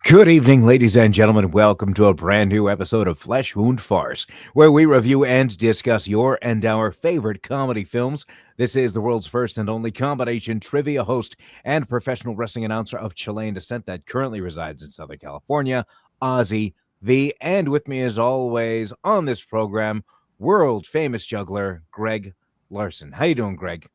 Good evening, ladies and gentlemen. Welcome to a brand new episode of Flesh Wound Farce, where we review and discuss your and our favorite comedy films. This is the world's first and only combination trivia host and professional wrestling announcer of Chilean descent that currently resides in Southern California, Ozzy V. And with me, as always, on this program, world famous juggler Greg Larson. How you doing, Greg?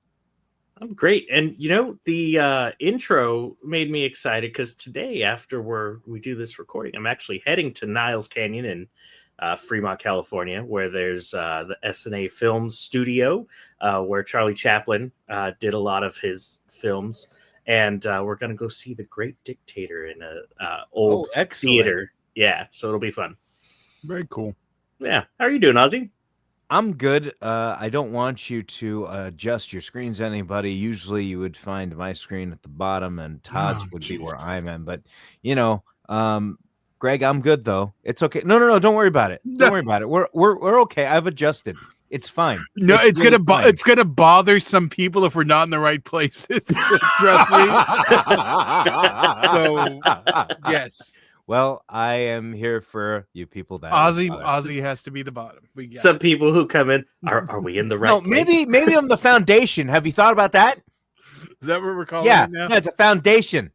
I'm great. And the intro made me excited because today, after we do this recording, I'm actually heading to Niles Canyon in Fremont, California, where there's the SNA Films studio, where Charlie Chaplin did a lot of his films. And we're going to go see The Great Dictator in a old theater. Yeah, so it'll be fun. Very cool. Yeah. How are you doing, Ozzy? I'm good. I don't want you to adjust your screens, anybody. Usually you would find my screen at the bottom and Todd's would be where I'm in. But, Greg, I'm good, though. It's okay. No. Don't worry about it. Don't worry about it. We're okay. I've adjusted. It's fine. No, it's really gonna bother some people if we're not in the right places. Trust me. So, yes. Well, I am here for you people that Ozzy has to be the bottom. Some people who come in are we in the right place? maybe I'm the foundation. Have you thought about that? Is that what we're calling it now? Yeah, it's a foundation.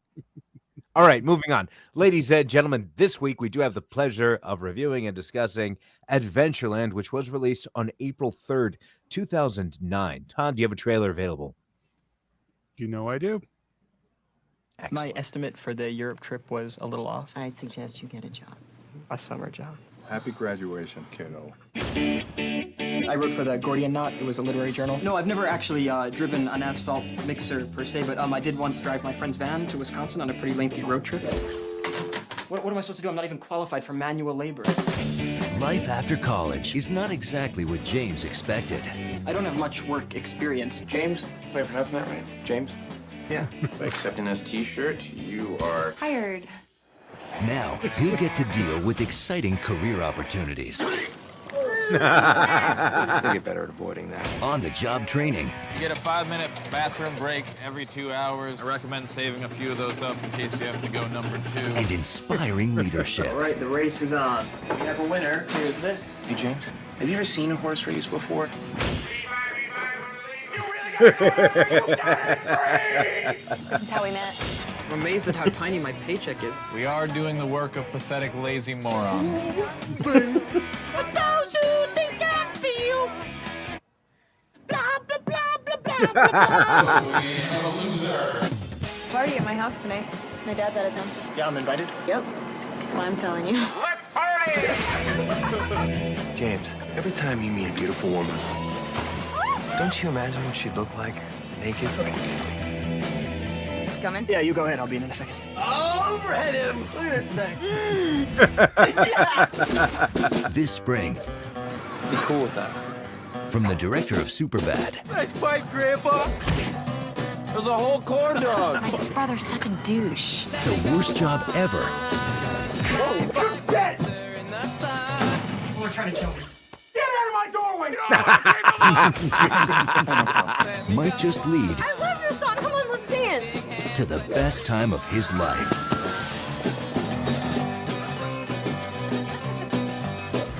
All right, moving on. Ladies and gentlemen, this week we do have the pleasure of reviewing and discussing Adventureland, which was released on April 3rd, 2009. Todd, do you have a trailer available? You know I do. Excellent. My estimate for the Europe trip was a little off. I suggest you get a job. A summer job. Happy graduation, kiddo. I wrote for the Gordian Knot. It was a literary journal. No, I've never actually driven an asphalt mixer per se, but I did once drive my friend's van to Wisconsin on a pretty lengthy road trip. What am I supposed to do? I'm not even qualified for manual labor. Life after college is not exactly what James expected. I don't have much work experience. James? Am I pronouncing that right? James? Yeah. By accepting this t-shirt, you are hired. Now, he'll get to deal with exciting career opportunities. I think you're better at avoiding that. On-the-job training. You get a 5-minute bathroom break every 2 hours. I recommend saving a few of those up in case you have to go number 2. And inspiring leadership. All right, the race is on. We have a winner. Here's this. Hey, James, have you ever seen a horse race before? This is how we met. I'm amazed at how tiny my paycheck is. We are doing the work of pathetic, lazy morons. For those who think I feel blah, blah, blah, blah, blah, blah. We have a loser. Party at my house tonight. My dad's out of town. Yeah, I'm invited. Yep. That's why I'm telling you. Let's party! James, every time you meet a beautiful woman, don't you imagine what she'd look like naked? Coming? Yeah, you go ahead. I'll be in a second. Oh, overhead him! Look at this thing. This spring, Be cool with that. from the director of Superbad, Nice bite, Grandpa! There's a whole corn dog! My brother's such a douche. the worst job ever We're trying to kill me. might just lead I love your song. Come on, let's dance. to the best time of his life.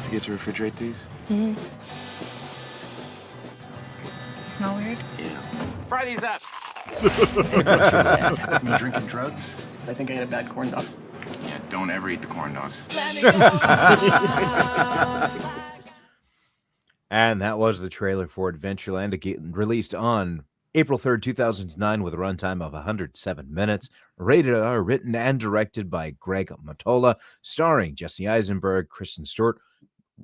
You get to refrigerate these? Smell weird? Yeah. Fry these up. Adventureland. You drinking drugs? I think I had a bad corn dog. Yeah, don't ever eat the corn dogs. And that was the trailer for Adventureland, released on April 3rd, 2009, with a runtime of 107 minutes. Rated R, written and directed by Greg Mottola, starring Jesse Eisenberg, Kristen Stewart,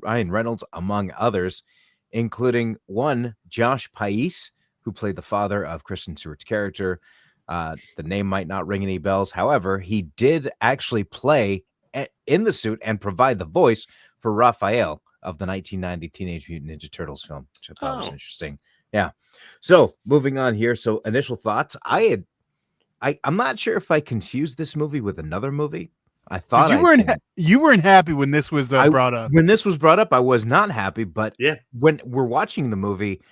Ryan Reynolds, among others, including one, Josh Pais, who played the father of Kristen Stewart's character. The name might not ring any bells. However, he did actually play in the suit and provide the voice for Raphael of the 1990 Teenage Mutant Ninja Turtles film, which I thought was interesting. Yeah. So moving on here. So initial thoughts. I'm not sure if I confused this movie with another movie. I thought you weren't happy when this was brought up. When this was brought up, I was not happy. But Yeah. when we're watching the movie,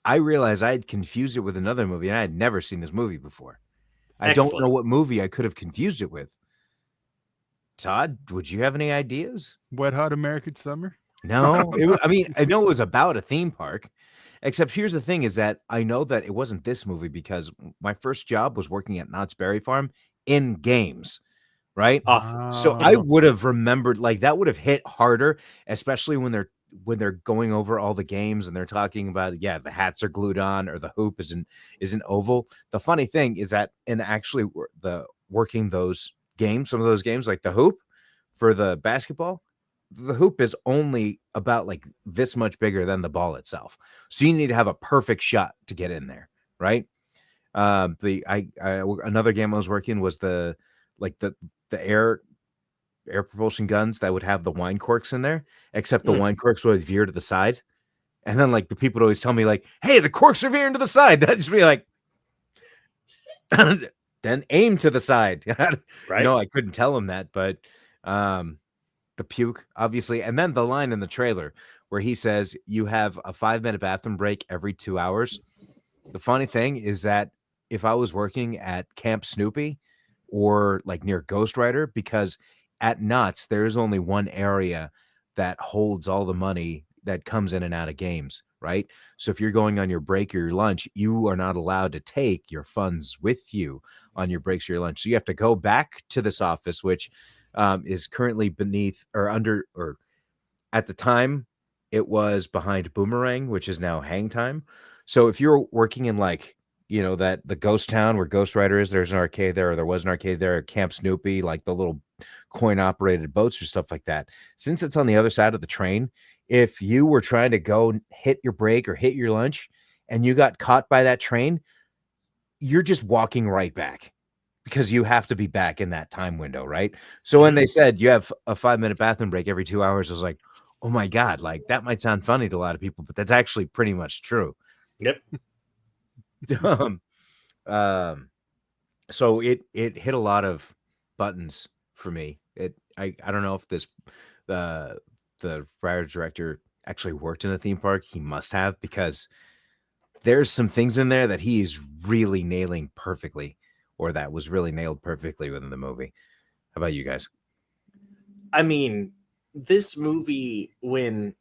I realized I had confused it with another movie, and I had never seen this movie before. I don't know what movie I could have confused it with. Todd, would you have any ideas? Wet Hot American Summer. No, I mean, I know it was about a theme park, except here's the thing is that I know that it wasn't this movie because my first job was working at Knott's Berry Farm in games, right? Awesome. So I Oh. would have remembered, like that would have hit harder, especially when they're going over all the games and they're talking about, yeah, the hats are glued on or the hoop is an oval. The funny thing is that in actually working those games, some of those games like the hoop for the basketball, the hoop is only about like this much bigger than the ball itself. So you need to have a perfect shot to get in there, right? Another game I was working was the air propulsion guns that would have the wine corks in there, except the wine corks would always veer to the side. And then like the people would always tell me like, hey, the corks are veering to the side. I'd just be like, then aim to the side. Right. No, I couldn't tell him that, but the puke, obviously. And then the line in the trailer where he says you have a 5-minute bathroom break every 2 hours. The funny thing is that if I was working at Camp Snoopy or like near Ghost Rider, because at Knott's, there is only one area that holds all the money that comes in and out of games, right? So if you're going on your break or your lunch, you are not allowed to take your funds with you on your breaks or your lunch. So you have to go back to this office, which is currently beneath or under, or at the time it was behind Boomerang, which is now Hang Time. So if you're working in like, you know, that the ghost town where Ghost Rider is, there's an arcade there, or there was an arcade there at Camp Snoopy, like the little coin operated boats or stuff like that. Since it's on the other side of the train, if you were trying to go hit your break or hit your lunch and you got caught by that train, you're just walking right back because you have to be back in that time window, right? So when they said you have a 5-minute bathroom break every 2 hours, I was like, oh my God, like that might sound funny to a lot of people, but that's actually pretty much true. Yep. So it hit a lot of buttons for me. I don't know if the writer director actually worked in a theme park. He must have, because there's some things in there that he's really nailing perfectly, or that was really nailed perfectly within the movie. How about you guys? I mean, this movie, when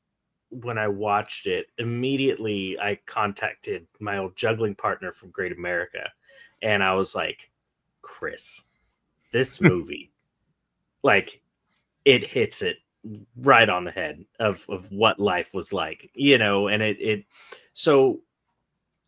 I watched it, immediately I contacted my old juggling partner from Great America, and I was like, Chris, this movie, like, it hits it right on the head of what life was like, you know, and it so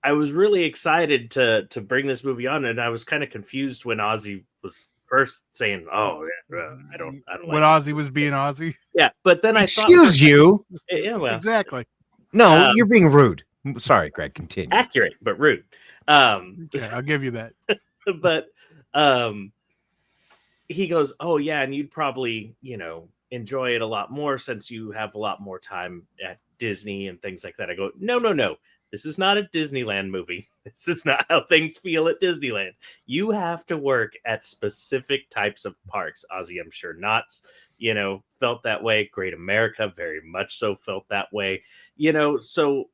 I was really excited to bring this movie on, and I was kind of confused when Ozzy was first saying, "Oh, yeah, I don't." When like Ozzy was being Ozzy. Yeah, but then Excuse you. Yeah, well, Exactly. No, you're being rude. Sorry, Greg. Continue. accurate but rude. Okay, I'll give you that. But he goes, "Oh yeah, and you'd probably, you know, enjoy it a lot more since you have a lot more time at Disney and things like that." I go, no. This is not a Disneyland movie. This is not how things feel at Disneyland. You have to work at specific types of parks. Ozzy, I'm sure Knott's, you know, felt that way. Great America very much so felt that way. You know, so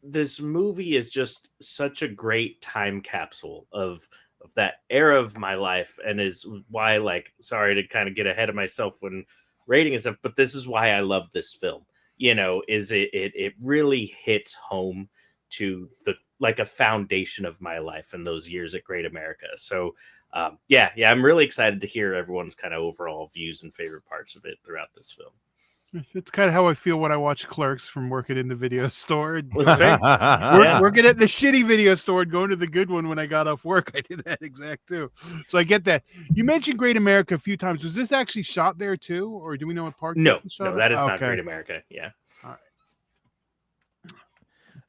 this movie is just such a great time capsule of that era of my life, and is why, like, sorry to kind of get ahead of myself when rating and stuff, but this is why I love this film. You know, is it really hits home to the, like, a foundation of my life in those years at Great America. So yeah, I'm really excited to hear everyone's kind of overall views and favorite parts of it throughout this film. It's kind of how I feel when I watch Clerks from working in the video store. Working at the shitty video store and going to the good one when I got off work. I did that exact too. So I get that. You mentioned Great America a few times. Was this actually shot there too? Or do we know what park? No, shot that is at? not Great America. Yeah. All right.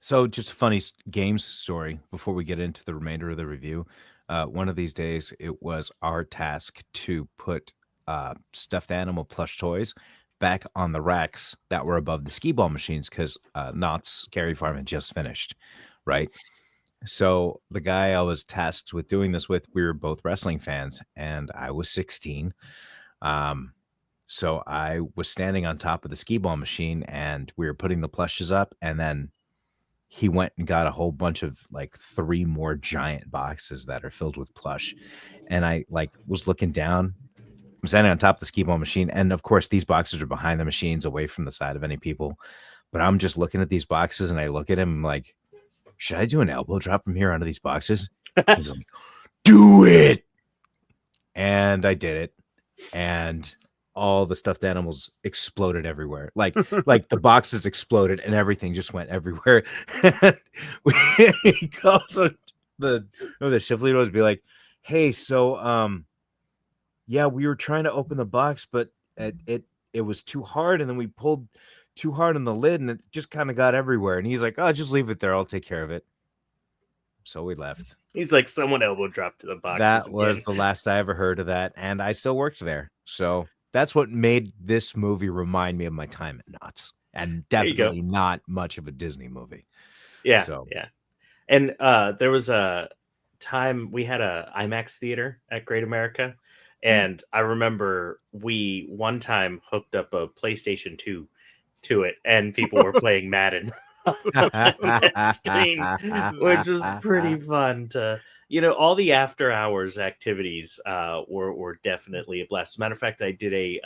So just a funny games story before we get into the remainder of the review. One of these days, it was our task to put stuffed animal plush toys back on the racks that were above the skee ball machines, because Knott's Gary Farm had just finished, right? So the guy I was tasked with doing this with, we were both wrestling fans, and I was 16. So I was standing on top of the skee ball machine, and we were putting the plushes up, and then he went and got a whole bunch of like 3 more giant boxes that are filled with plush. And I like was looking down. I'm standing on top of the skee ball machine, and of course, these boxes are behind the machines, away from the side of any people. But I'm just looking at these boxes, and I look at him, I'm like, should I do an elbow drop from here onto these boxes? He's like, do it. And I did it. And all the stuffed animals exploded everywhere. Like the boxes exploded and everything just went everywhere. We called the shift leader was be like, hey, so yeah, we were trying to open the box, but it was too hard, and then we pulled too hard on the lid and it just kind of got everywhere. And he's like, oh, just leave it there, I'll take care of it. So we left. He's like, someone elbow dropped to the box. That was the last I ever heard of that, and I still worked there. So that's what made this movie remind me of my time at Knott's, and definitely not much of a Disney movie. Yeah, so. Yeah. And there was a time we had a IMAX theater at Great America, and I remember we one time hooked up a PlayStation 2 to it, and people were playing Madden on that screen, which was pretty fun to, all the after hours activities were definitely a blast. Matter of fact, I did a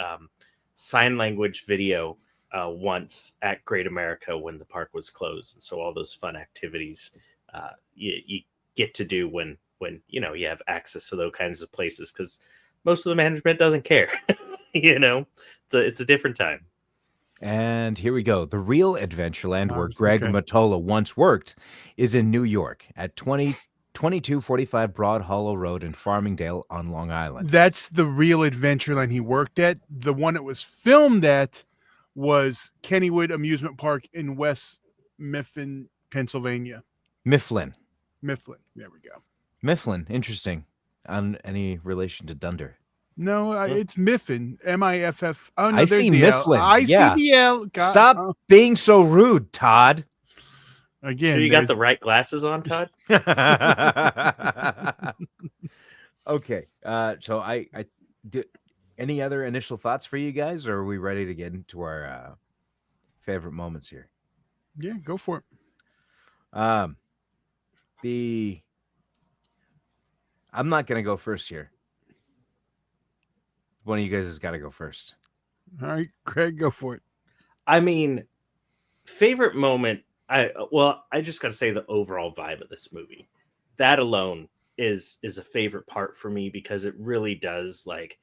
sign language video once at Great America when the park was closed. And so all those fun activities you get to do when you have access to those kinds of places, because most of the management doesn't care. It's a different time. And here we go. The real Adventureland, where Greg Mottola once worked, is in New York at 2245 Broad Hollow Road in Farmingdale on Long Island. That's the real Adventureland he worked at. The one it was filmed at was Kennywood Amusement Park in West Mifflin, Pennsylvania. Mifflin. There we go. Mifflin. Interesting. On any relation to Dunder? No, it's Mifflin. M-I-F-F. Oh, no, I see Mifflin. I see the L. Stop being so rude, Todd. Again, sure you got the right glasses on, Todd? Okay. So I did. Any other initial thoughts for you guys, or are we ready to get into our favorite moments here? Yeah, go for it. I'm not gonna go first here. One of you guys has got to go first. All right, Craig, go for it. I mean, favorite moment. I just got to say the overall vibe of this movie. That alone is a favorite part for me, because it really does, like,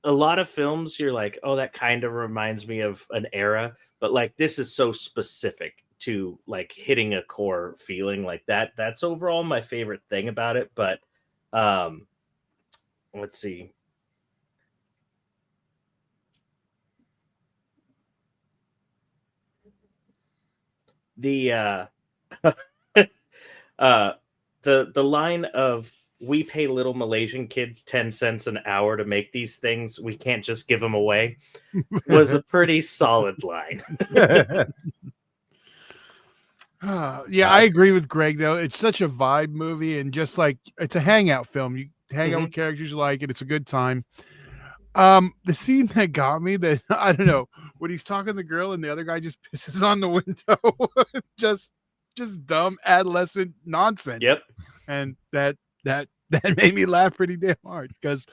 a lot of films you're like, oh, that kind of reminds me of an era, but like this is so specific to like hitting a core feeling like that. That's overall my favorite thing about it. But let's see. The the line of, we pay little Malaysian kids 10 cents an hour to make these things, we can't just give them away, was a pretty solid line. Yeah, I agree with Greg, though. It's such a vibe movie, and just like, it's a hangout film. You hang out with characters you like, and it's a good time. The scene that got me, that I don't know, when he's talking to the girl and the other guy just pisses on the window, just dumb adolescent nonsense. Yep. And that made me laugh pretty damn hard, because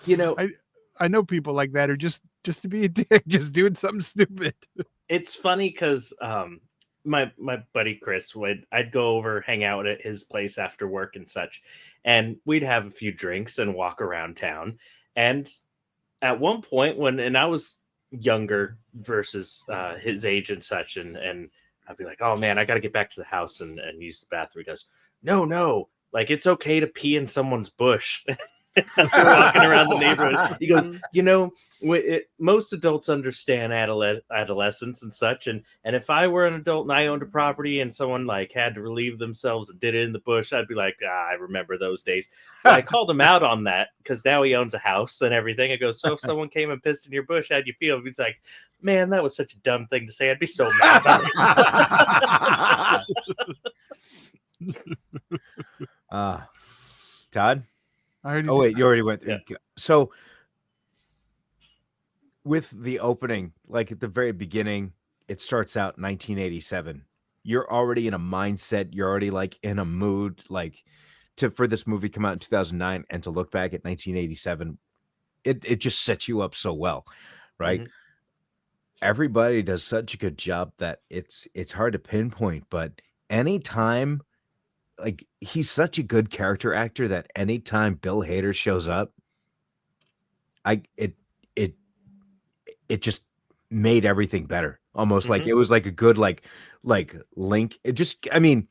I know people like that are just to be a dick, just doing something stupid. It's funny because my buddy Chris I'd go over, hang out at his place after work and such, and we'd have a few drinks and walk around town. And at one point and I was younger versus his age and such, and I'd be like, oh man, I got to get back to the house and use the bathroom. He goes, no, like it's okay to pee in someone's bush. As we're walking around the neighborhood, he goes, most adults understand adolescence and such, and if I were an adult and I owned a property and someone like had to relieve themselves and did it in the bush, I'd be like, I remember those days. But I called him out on that, because now he owns a house and everything. I go, so if someone came and pissed in your bush, how'd you feel? He's like, man, that was such a dumb thing to say. I'd be so mad about it. Todd? Oh wait, you already went. Yeah. So with the opening, like at the very beginning, it starts out 1987. You're already in a mindset. You're already like in a mood, like for this movie come out in 2009, and to look back at 1987, it just sets you up so well, right? Mhm. Everybody does such a good job that it's hard to pinpoint, but anytime, like, he's such a good character actor that anytime Bill Hader shows up, I it it just made everything better. Almost like Mhm. it was like a good like link. It just, I mean,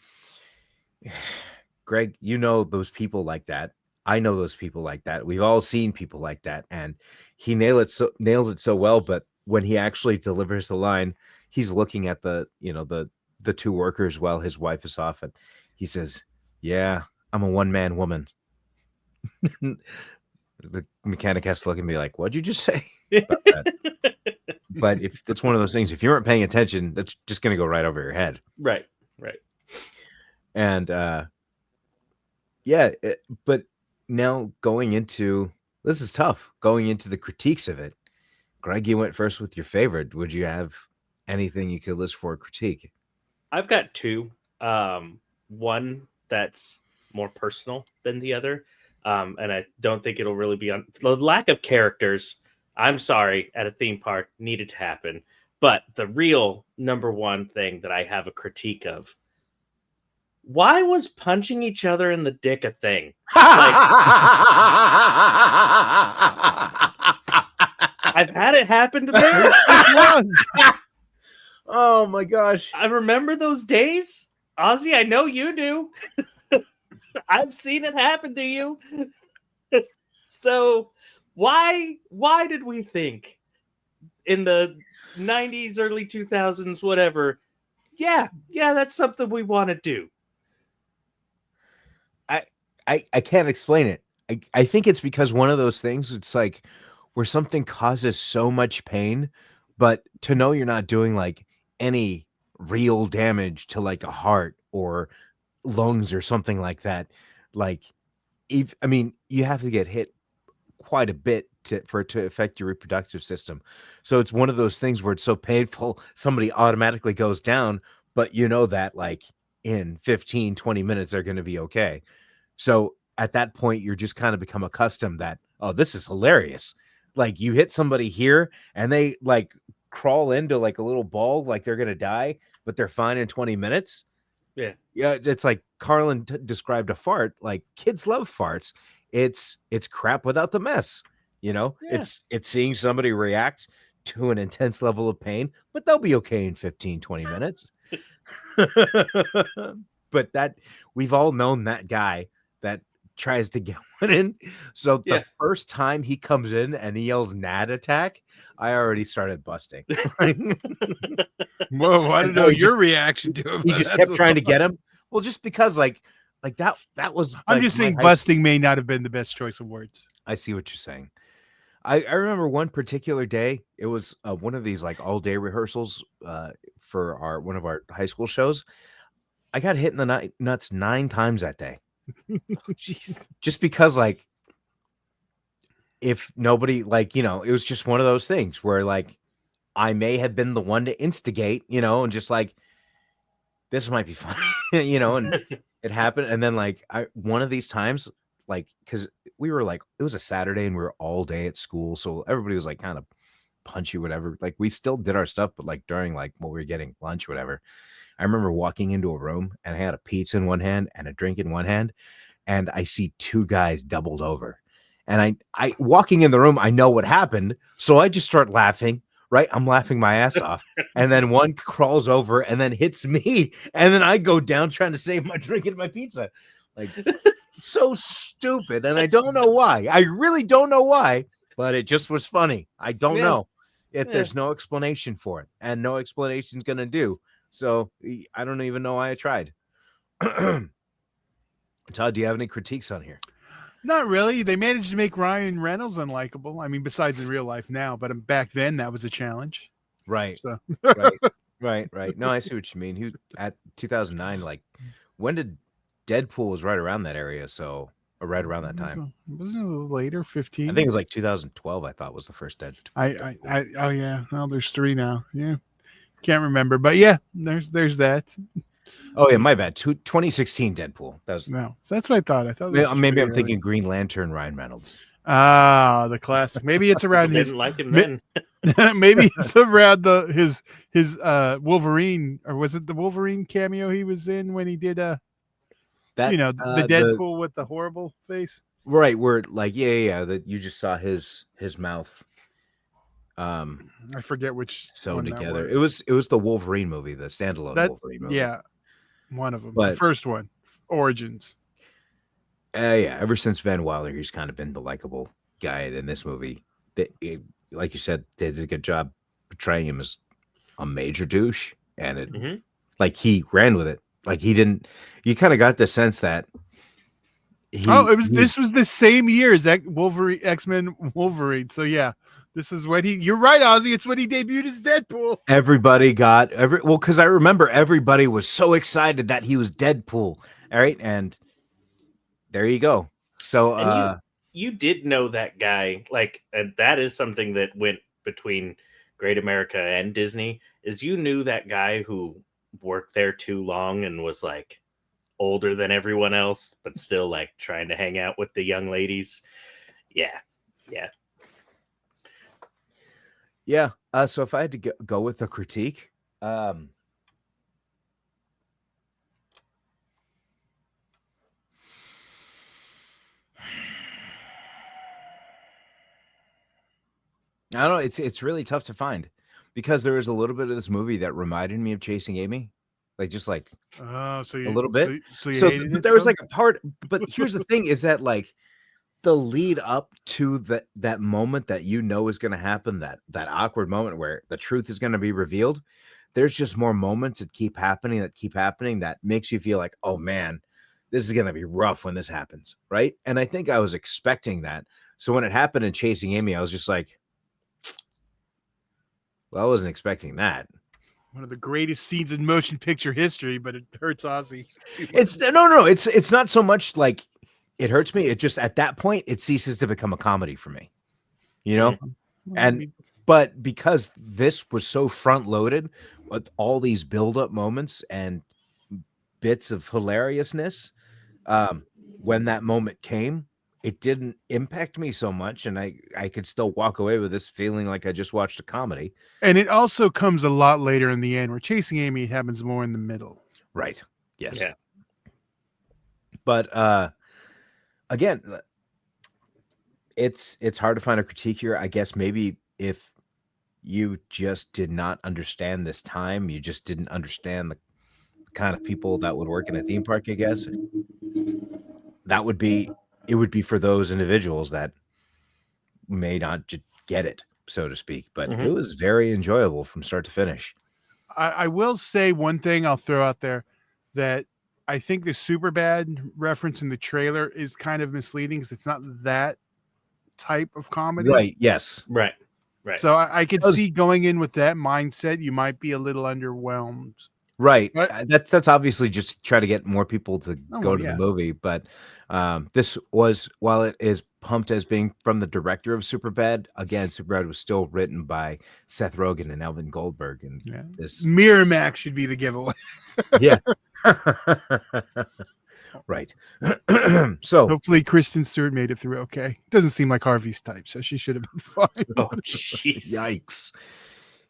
Greg, you know those people like that. I know those people like that. We've all seen people like that, and he nails it so well. But when he actually delivers the line, he's looking at the two workers while his wife is off, and he says, "Yeah, I'm a one-man woman." The mechanic has to look at me like, "What'd you just say?" about that? But if that's one of those things, if you weren't paying attention, that's just going to go right over your head. Right. Right. And yeah, but now going into this is tough. Going into the critiques of it, Greg, you went first with your favorite. Would you have anything you could list for a critique? I've got two. One that's more personal than the other. And I don't think it'll really be on the lack of characters. I'm sorry, at a theme park needed to happen. But the real number one thing that I have a critique of, why was punching each other in the dick a thing? I've had it happen to me. Oh my gosh. I remember those days. Ozzy, I know you do. I've seen it happen to you. So why did we think in the 90s, early 2000s, whatever, yeah, that's something we want to do? I can't explain it. I think it's because one of those things, it's like where something causes so much pain, but to know you're not doing like any real damage to like a heart or lungs or something like that. Like, I mean, you have to get hit quite a bit for it to affect your reproductive system. So it's one of those things where it's so painful, somebody automatically goes down, but you know that like in 15, 20 minutes, they're going to be okay. So at that point, you're just kind of become accustomed that, oh, this is hilarious. Like you hit somebody here and they like crawl into like a little ball, like they're going to die, but they're fine in 20 minutes. Yeah. Yeah. It's like Carlin described a fart. Like kids love farts. It's crap without the mess. You know, Yeah. it's seeing somebody react to an intense level of pain, but they'll be okay in 15, 20 minutes. But that we've all known that guy that tries to get one in. So the first time he comes in and he yells "Nad attack," I already started busting. Whoa, I don't know your reaction to it. He just kept trying to get him. Well, just because like that was I'm like, just saying busting may not have been the best choice of words. I see what you're saying. I remember one particular day. It was one of these like all day rehearsals for one of our high school shows. I got hit in the nuts 9 times that day. Jeez. Just because like if nobody like, you know, it was just one of those things where like I may have been the one to instigate, you know, and just like this might be fun, you know, and it happened. And then like one of these times, like, because we were like, it was a Saturday and we were all day at school. So everybody was like kind of punchy, whatever. Like we still did our stuff, but like during like when we were getting lunch, whatever. I remember walking into a room and I had a pizza in one hand and a drink in one hand. And I see 2 guys doubled over. And I walking in the room, I know what happened. So I just start laughing, right? I'm laughing my ass off. And then one crawls over and then hits me. And then I go down trying to save my drink and my pizza. Like, so stupid. And I don't know why. I really don't know why, but it just was funny. I don't know. There's no explanation for it. And no explanation's going to do. So I don't even know why I tried. Todd, do you have any critiques on here? Not really. They managed to make Ryan Reynolds unlikable. I mean, besides in real life now, but back then that was a challenge. Right. So. Right. No, I see what you mean. Who at 2009, like when did Deadpool was right around that area? So right around that time. Wasn't it a little later? 15. I think it was like 2012. I thought was the first Deadpool. Oh yeah. Well, there's 3 now. Yeah. Can't remember, but yeah, there's that. Oh yeah, my bad. 2016 Deadpool. That was no. So that's what I thought. maybe I'm thinking Green Lantern Ryan Reynolds. Ah, the classic. Maybe it's around People his. didn't like him then. Maybe it's around his Wolverine, or was it the Wolverine cameo he was in when he did That the Deadpool with the horrible face. Right, where like that you just saw his mouth. I forget which sewn one that together. was. It was the Wolverine movie, the standalone Wolverine movie. Yeah, one of them. But, the first one, Origins. Yeah, ever since Van Wilder, he's kind of been the likable guy in this movie. Like you said, they did a good job portraying him as a major douche, and it like he ran with it. Like he didn't. You kind of got the sense that. This was the same year as Wolverine, X-Men Wolverine. So yeah, this is when you're right, Ozzy. It's when he debuted as Deadpool. Everybody got because I remember everybody was so excited that he was Deadpool. All right, and there you go. So you did know that guy, like, and that is something that went between Great America and Disney, is you knew that guy who worked there too long and was like older than everyone else, but still like trying to hang out with the young ladies. Yeah. So if I had to go with a critique, I don't know. It's really tough to find because there was a little bit of this movie that reminded me of Chasing Amy, like just like a little bit. So but there was like a part. But here's the thing: is that like the lead up to that moment that you know is going to happen, that awkward moment where the truth is going to be revealed. There's just more moments that keep happening that makes you feel like, oh man, this is going to be rough when this happens, right? And I think I was expecting that. So when it happened in Chasing Amy, I was just like, well, I wasn't expecting that. One of the greatest scenes in motion picture history, but it hurts Ozzy. It's no. It's not so much like it hurts me. It just at that point it ceases to become a comedy for me, you know. But because this was so front loaded with all these build up moments and bits of hilariousness, when that moment came, it didn't impact me so much, and I could still walk away with this feeling like I just watched a comedy. And it also comes a lot later in the end, where Chasing Amy happens more in the middle. Right. Yes. Yeah. But again, it's hard to find a critique here. I guess maybe if you just did not understand this time, you just didn't understand the kind of people that would work in a theme park, I guess it would be for those individuals that may not get it, so to speak. But it was very enjoyable from start to finish. I will say one thing I'll throw out there, that I think the Superbad reference in the trailer is kind of misleading because it's not that type of comedy. Right. Yes. Right. So I could see going in with that mindset, you might be a little underwhelmed. Right. That's obviously just try to get more people to go to the movie. But this was, while it is pumped as being from the director of Superbad, again, Superbad was still written by Seth Rogen and Elvin Goldberg. And this Miramax should be the giveaway. Yeah. Right. So hopefully Kristen Stewart made it through okay. Doesn't seem like Harvey's type, so she should have been fine. Oh, jeez. Yikes.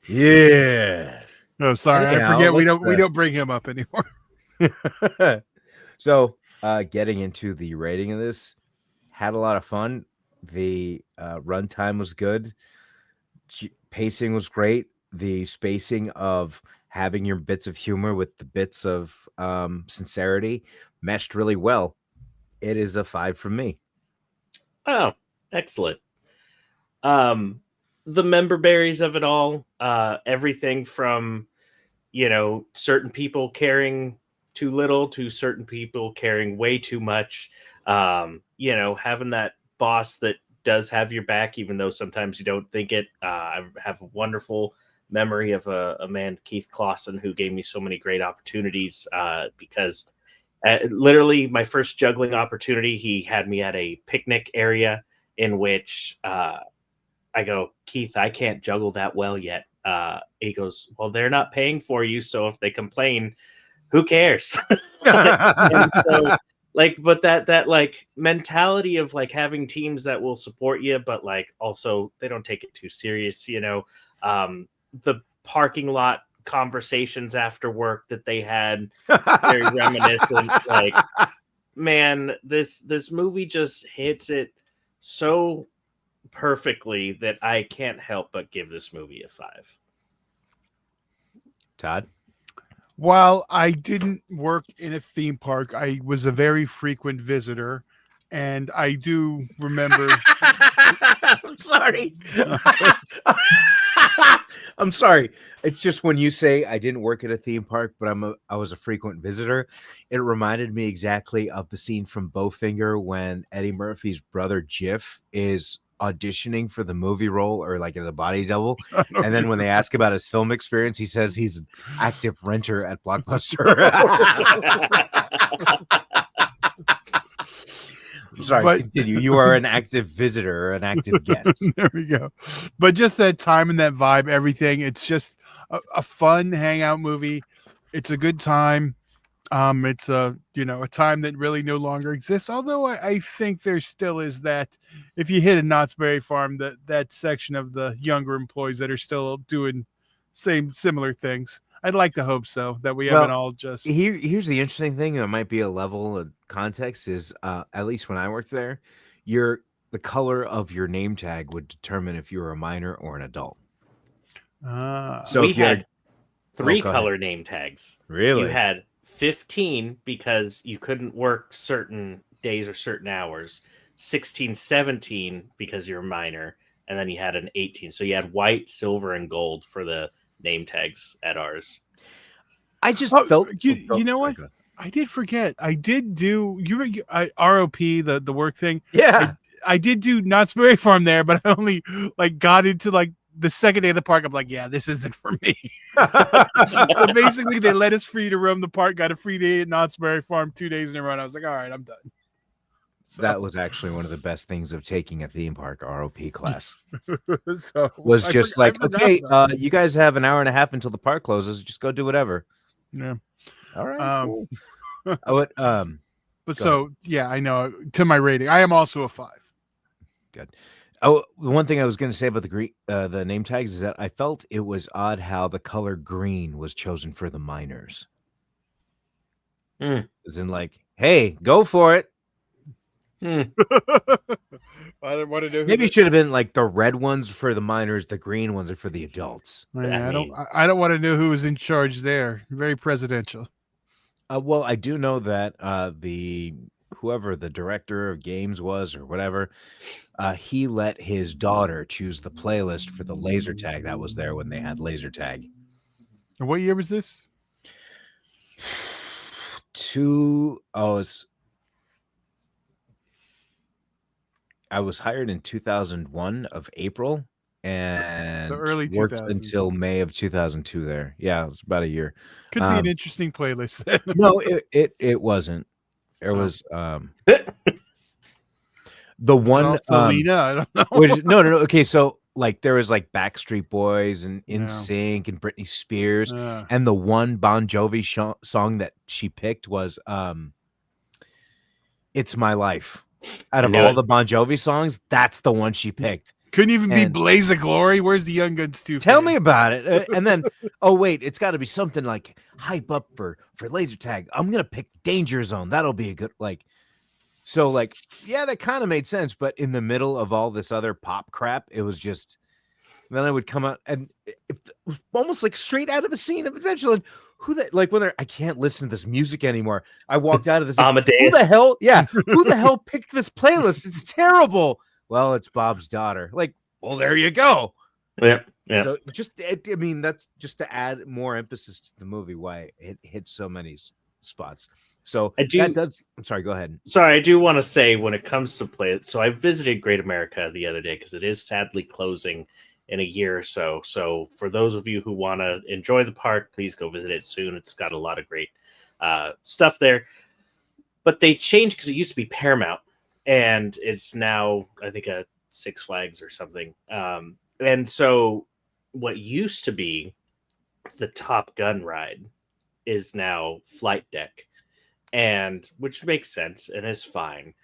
Yeah. Oh, sorry. Anyhow, I forget we don't bring him up anymore. So getting into the rating of this, had a lot of fun. The runtime was good. Pacing was great. The spacing of having your bits of humor with the bits of sincerity meshed really well. It is a 5 from me. Oh, excellent. The member berries of it all, everything from, certain people caring too little to certain people caring way too much. Having that boss that does have your back, even though sometimes you don't think it. I have a wonderful memory of a man, Keith Clausen, who gave me so many great opportunities because literally my first juggling opportunity, he had me at a picnic area in which I go, Keith, I can't juggle that well yet. He goes, well, they're not paying for you, so if they complain, who cares? And so like, but that like mentality of like having teams that will support you, but like also they don't take it too serious, you know. The parking lot conversations after work that they had, very reminiscent. Like, man, this movie just hits it so perfectly that I can't help but give this movie a 5. Todd? While I didn't work in a theme park, I was a very frequent visitor, and I do remember. I'm sorry. I'm sorry. It's just when you say I didn't work at a theme park, but I was a frequent visitor. It reminded me exactly of the scene from Bowfinger when Eddie Murphy's brother Jiff is auditioning for the movie role or like as a body double. And then when they ask about his film experience, he says he's an active renter at Blockbuster. I'm sorry, But- continue. You are an active visitor or an active guest. There we go. But just that time and that vibe, everything. It's just a fun hangout movie. It's a good time. It's a time that really no longer exists. Although I think there still is that. If you hit a Knott's Berry Farm, that section of the younger employees that are still doing similar things. I'd like to hope so, that we haven't all just. Here's the interesting thing that might be a level of context is at least when I worked there, the color of your name tag would determine if you were a minor or an adult. So we had 3 color name tags. Really? You had 15 because you couldn't work certain days or certain hours, 16, 17 because you're a minor, and then you had an 18. So you had white, silver, and gold for the name tags at ours. I just felt you know what? I did forget. I did do ROP the work thing. Yeah. I did do Knott's Berry Farm there, but I only like got into like the second day of the park. I'm like, yeah, this isn't for me. So basically, they let us free to roam the park. Got a free day at Knott's Berry Farm 2 days in a row. And I was like, all right, I'm done. So. That was actually one of the best things of taking a theme park ROP class. So was just okay, you guys have an hour and a half until the park closes. Just go do whatever. Yeah. All right. Cool. But so yeah, I know. To my rating, I am also a 5. Good. Oh, the one thing I was going to say about the name tags is that I felt it was odd how the color green was chosen for the minors. As in, like, hey, go for it. I don't want to know. Maybe it should have been like the red ones for the minors, the green ones are for the adults. I don't want to know who was in charge there. Very presidential. Well, I do know that whoever the director of games was or whatever, he let his daughter choose the playlist for the laser tag that was there when they had laser tag. And what year was this? I was hired in 2001 of April and so early worked 2000s. until May of 2002 there. Yeah, it was about a year. Could be an interesting playlist then. No, it wasn't. There was the one Selena, I don't know. no. Okay, so like there was like Backstreet Boys and NSYNC and Britney Spears, and the one Bon Jovi song that she picked was "It's My Life." Out of all the Bon Jovi songs, that's the one she picked. Couldn't even be Blaze of Glory. Where's the Young Guns 2? Tell me about it. And then, oh wait, it's got to be something like hype up for laser tag. I'm gonna pick Danger Zone. That'll be a good So that kind of made sense. But in the middle of all this other pop crap, it was just. Then I would come out and it was almost like straight out of a scene of Adventureland. I can't listen to this music anymore. I walked out of this. Amadeus. Who the hell? Yeah. Who the hell picked this playlist? It's terrible. Well, it's Bob's daughter. Well, there you go. Yeah. So that's just to add more emphasis to the movie, why it hit so many spots. So I'm sorry, go ahead. Sorry, I do want to say when it comes to play it. So I visited Great America the other day because it is sadly closing in a year or so. So for those of you who want to enjoy the park, please go visit it soon. It's got a lot of great stuff there. But they changed because it used to be Paramount, and it's now, I think, a Six Flags or something. And so what used to be the Top Gun ride is now Flight Deck. and which makes sense and is fine.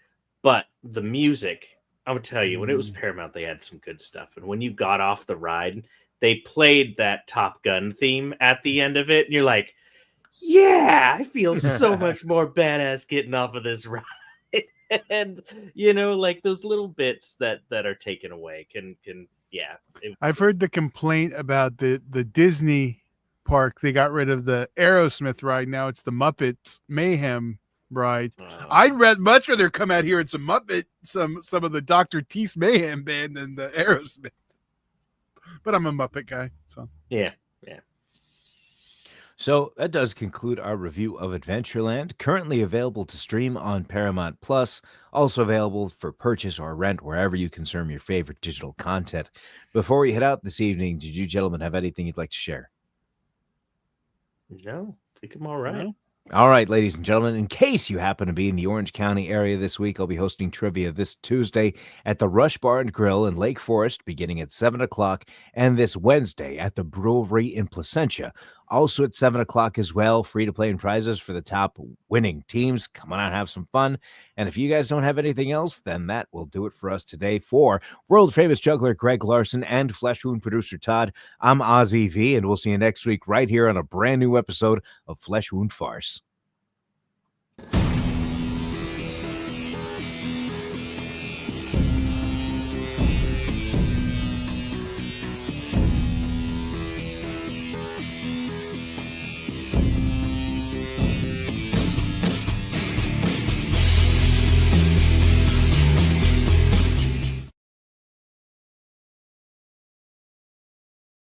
But the music, I would tell you, when it was Paramount, they had some good stuff. And when you got off the ride, they played that Top Gun theme at the end of it, and you're like, yeah, I feel so much more badass getting off of this ride. And like those little bits that are taken away can I've heard the complaint about the Disney park. They got rid of the Aerosmith ride. Now it's the Muppets Mayhem ride. I'd much rather come out here and some of the Dr. Teeth's Mayhem band than the Aerosmith. But I'm a Muppet guy, so yeah. So that does conclude our review of Adventureland, currently available to stream on Paramount Plus, also available for purchase or rent wherever you consume your favorite digital content. Before we head out this evening, did you gentlemen have anything you'd like to share? No, I think I'm all right. No. All right, ladies and gentlemen, in case you happen to be in the Orange County area this week, I'll be hosting trivia this Tuesday at the Rush Bar and Grill in Lake Forest beginning at 7 o'clock, and this Wednesday at the Brewery in Placentia, also at 7 o'clock as well. Free-to-play and prizes for the top winning teams. Come on out and have some fun. And if you guys don't have anything else, then that will do it for us today. For world-famous juggler Greg Larson and Flesh Wound producer Todd, I'm Ozzy V, and we'll see you next week right here on a brand new episode of Flesh Wound Farce.